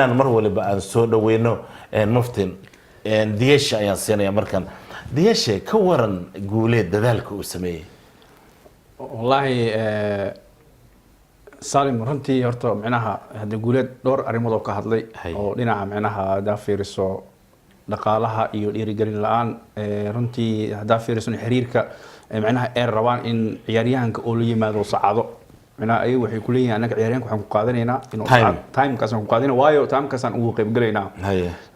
أنا مرة ولا بقى سودا وينو مفتن ديش أيان سنة يا مركان ديش كورن قولي ذلك وسميه والله سالم runtii horta macnaha hadii guuleed dhowr arrimood oo ka hadlay oo dhinaca macnaha da fiiriso dhaqaalaha iyo dhiirigelin la'aan runtii hada fiiriso xiriirka macnaha ay rabaan in ciyaaryahanka oo la yimaado saacado macnaha ay waxay ku leeyihiin anaga ciyaaryahanka waxaan ku qaadanaynaa inuu time kaas aan ku qaadana waayo time kaas aan ugu qayb galaynaa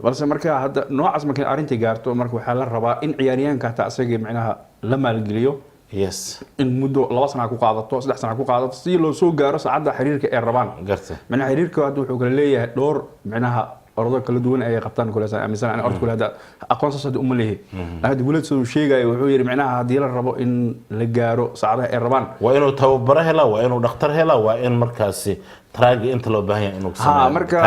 balse marka hadda noocaas markay arrintii gaarto marka waxa la rabaa in ciyaaryahanka ta asaga macnaha la maalgeliyo yes in muddo 2 sano ku qaadato 3 sano ku qaadato si loo soo gaaro saacada xiriirka ay rabaan gartay macnaha xiriirka hadda wuxuu kala leeyahay dhowr macnaha ordo kala duwan ay qabtaan kula amisan aan ordo kula hada aqoonsi sad uma leeyahay hada guulad soo sheegay wuxuu yiri macnaha hadii la rabo in la gaaro saacada ay rabaan waa inuu tababaro hela waa inuu dhakhtar hela waa in markaasi traagi inta loo baahan yahay inuu sameeyo marka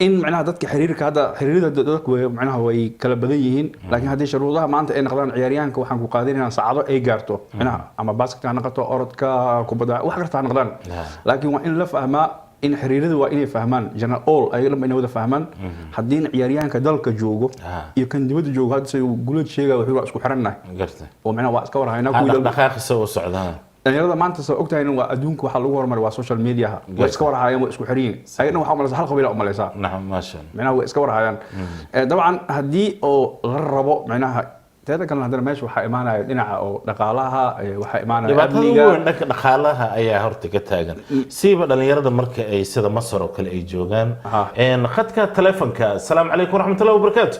in macnaha dadka xiriirka hadda xiriirada dadku macnaha way kala badan yihiin laakiin hadii shuruudaha maanta ay noqdaan ciyaaryahanka waxaan ku qaadinaynaa saacado ay gaarto macnaha ama basket ha noqoto orodka kubadda wax kasta ha noqdaan laakiin waa in la fahmaa in xiriiradu waa inay fahmaan general all ay lama inay wada fahmaan hadii ciyaaryahanka dalka joogo iyo kan dibadda joogo hadda say guulad sheegay wuxuu isku xirannahay gartay oo macnaha waa iska warhaynaa ku dhaqaaq soo socdaan dhalinyarada maanta soo ogtahay waa adduunka waxa lagu horumar waa social media way iska warhaayeen way isku xiriin ayna waxa malaysa hal qabiil oo malaysa naam ma sha macnaha way iska warhaayaan dabcan hadii oo la rabo macnaha teeda kalena hadana meesha waxa imaanaya dhinaca oo dhaqaalaha waxa imaanaya amniga dhanka dhaqaalaha ayaa horta ka taagan siiba dhalinyarada marka ay sida Masar oo kale ay joogan khadka telefoonka assalamu alaykum wa rahmatullahi wa barakatuh